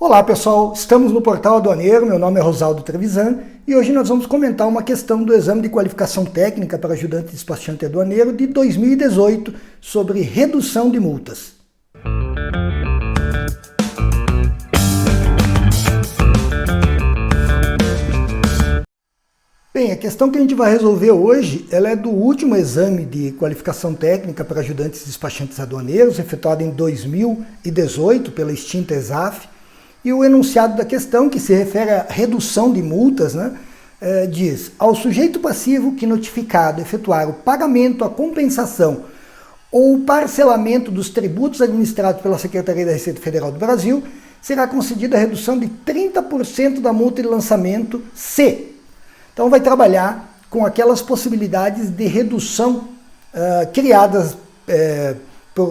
Olá pessoal, estamos no Portal Aduaneiro, meu nome é Rosaldo Trevisan e hoje nós vamos comentar uma questão do Exame de Qualificação Técnica para Ajudante Despachante Aduaneiro de 2018 sobre redução de multas. Bem, a questão que a gente vai resolver hoje, ela é do último exame de qualificação técnica para ajudantes despachantes aduaneiros, efetuado em 2018 pela extinta ESAF, e o enunciado da questão, que se refere à redução de multas, diz: ao sujeito passivo que notificado efetuar o pagamento, a compensação ou o parcelamento dos tributos administrados pela Secretaria da Receita Federal do Brasil, será concedida a redução de 30% da multa de lançamento C. Então vai trabalhar com aquelas possibilidades de redução criadas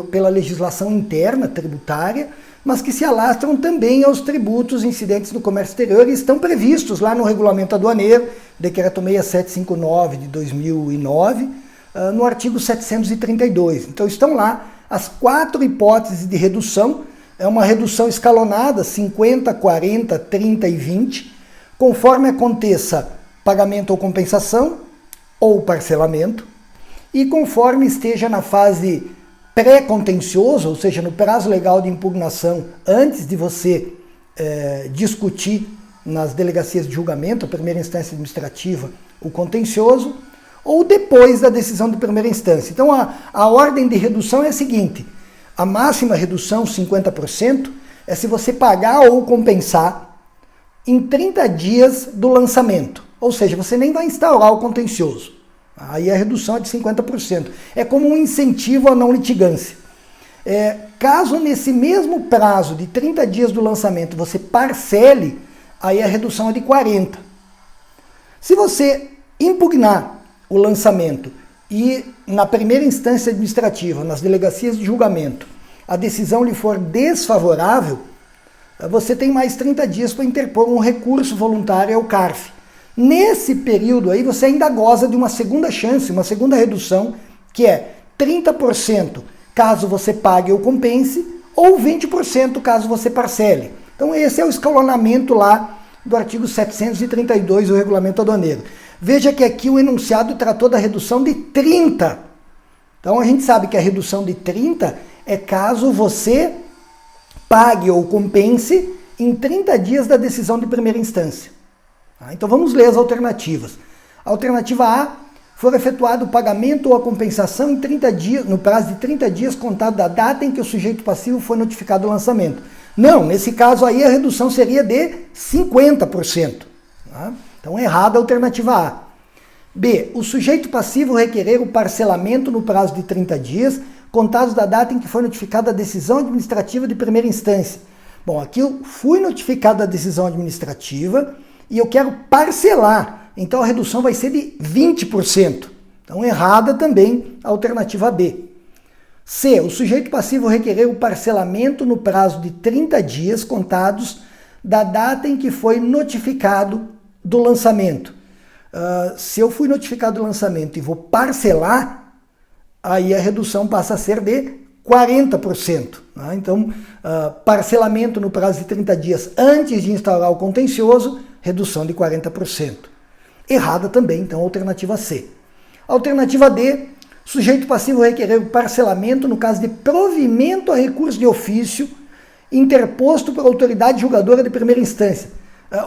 pela legislação interna tributária, mas que se alastram também aos tributos incidentes no comércio exterior e estão previstos lá no Regulamento Aduaneiro, Decreto 6759 de 2009, no artigo 732. Então estão lá as 4 hipóteses de redução. É uma redução escalonada, 50, 40, 30 e 20, conforme aconteça pagamento ou compensação ou parcelamento, e conforme esteja na fase pré-contencioso, ou seja, no prazo legal de impugnação, antes de você discutir nas delegacias de julgamento, a primeira instância administrativa, o contencioso, ou depois da decisão de primeira instância. Então a ordem de redução é a seguinte: a máxima redução, 50%, é se você pagar ou compensar em 30 dias do lançamento, ou seja, você nem vai instaurar o contencioso. Aí a redução é de 50%. É como um incentivo à não litigância. Caso nesse mesmo prazo de 30 dias do lançamento você parcele, aí a redução é de 40%. Se você impugnar o lançamento e na primeira instância administrativa, nas delegacias de julgamento, a decisão lhe for desfavorável, você tem mais 30 dias para interpor um recurso voluntário ao CARF. Nesse período aí você ainda goza de uma segunda chance, uma segunda redução, que é 30% caso você pague ou compense, ou 20% caso você parcele. Então esse é o escalonamento lá do artigo 732 do Regulamento Aduaneiro. Veja que aqui o enunciado tratou da redução de 30%. Então a gente sabe que a redução de 30% é caso você pague ou compense em 30 dias da decisão de primeira instância. Então vamos ler as alternativas. Alternativa A: for efetuado o pagamento ou a compensação em 30 dias, no prazo de 30 dias contado da data em que o sujeito passivo foi notificado do lançamento. Não, nesse caso aí a redução seria de 50%. Então errada a alternativa A. B: o sujeito passivo requerer o parcelamento no prazo de 30 dias contados da data em que foi notificada a decisão administrativa de primeira instância. Bom, aqui eu fui notificado da decisão administrativa e eu quero parcelar, então a redução vai ser de 20%. Então errada também a alternativa B. C: o sujeito passivo requerer o parcelamento no prazo de 30 dias contados da data em que foi notificado do lançamento. Se eu fui notificado do lançamento e vou parcelar, aí a redução passa a ser de 40%. Então, parcelamento no prazo de 30 dias antes de instaurar o contencioso, redução de 40%. Errada também, então, a alternativa C. Alternativa D: sujeito passivo requerer o parcelamento no caso de provimento a recurso de ofício interposto por autoridade julgadora de primeira instância.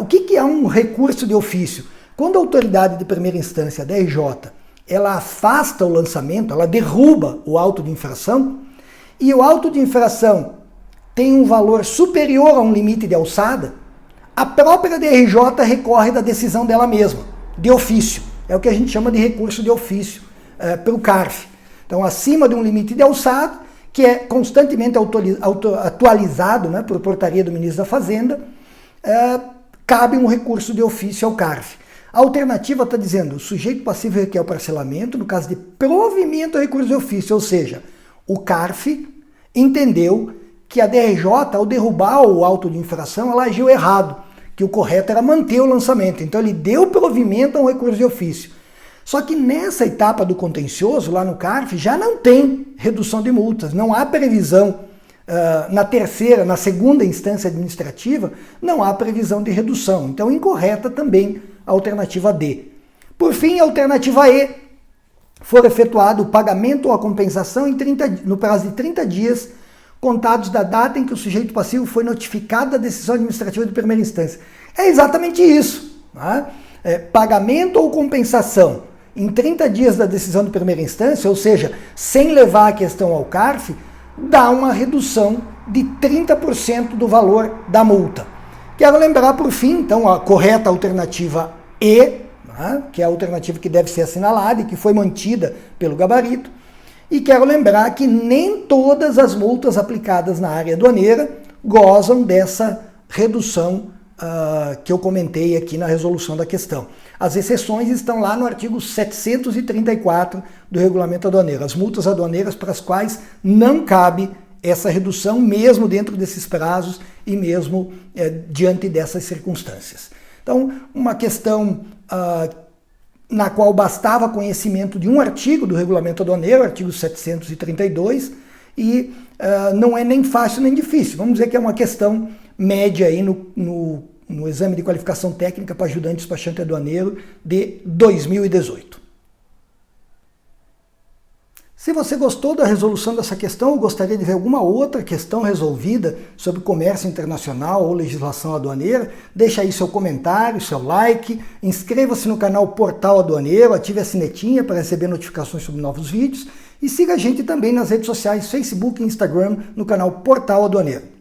O que é um recurso de ofício? Quando a autoridade de primeira instância, a DRJ, ela afasta o lançamento, ela derruba o auto de infração, e o auto de infração tem um valor superior a um limite de alçada, a própria DRJ recorre da decisão dela mesma, de ofício. É o que a gente chama de recurso de ofício pelo CARF. Então, acima de um limite de alçada, que é constantemente atualizado por portaria do ministro da Fazenda, cabe um recurso de ofício ao CARF. A alternativa está dizendo: o sujeito passivo requer o parcelamento no caso de provimento a recurso de ofício, ou seja, o CARF entendeu que a DRJ, ao derrubar o auto de infração, ela agiu errado, que o correto era manter o lançamento. Então ele deu provimento a um recurso de ofício. Só que nessa etapa do contencioso, lá no CARF, já não tem redução de multas, não há previsão na segunda instância administrativa, não há previsão de redução. Então, incorreta também a alternativa D. Por fim, a alternativa E, for efetuado o pagamento ou a compensação no prazo de 30 dias, contados da data em que o sujeito passivo foi notificado da decisão administrativa de primeira instância. É exatamente isso. Né? Pagamento ou compensação em 30 dias da decisão de primeira instância, ou seja, sem levar a questão ao CARF, dá uma redução de 30% do valor da multa. Quero lembrar, por fim, então, a correta alternativa E, né, que é a alternativa que deve ser assinalada e que foi mantida pelo gabarito. E quero lembrar que nem todas as multas aplicadas na área aduaneira gozam dessa redução que eu comentei aqui na resolução da questão. As exceções estão lá no artigo 734 do Regulamento Aduaneiro, as multas aduaneiras para as quais não cabe essa redução, mesmo dentro desses prazos e mesmo diante dessas circunstâncias. Então, uma questão na qual bastava conhecimento de um artigo do Regulamento Aduaneiro, artigo 732, e não é nem fácil nem difícil. Vamos dizer que é uma questão média aí no exame de qualificação técnica para ajudante despachante aduaneiro de 2018. Se você gostou da resolução dessa questão ou gostaria de ver alguma outra questão resolvida sobre comércio internacional ou legislação aduaneira, deixa aí seu comentário, seu like, inscreva-se no canal Portal Aduaneiro, ative a sinetinha para receber notificações sobre novos vídeos e siga a gente também nas redes sociais, Facebook e Instagram, no canal Portal Aduaneiro.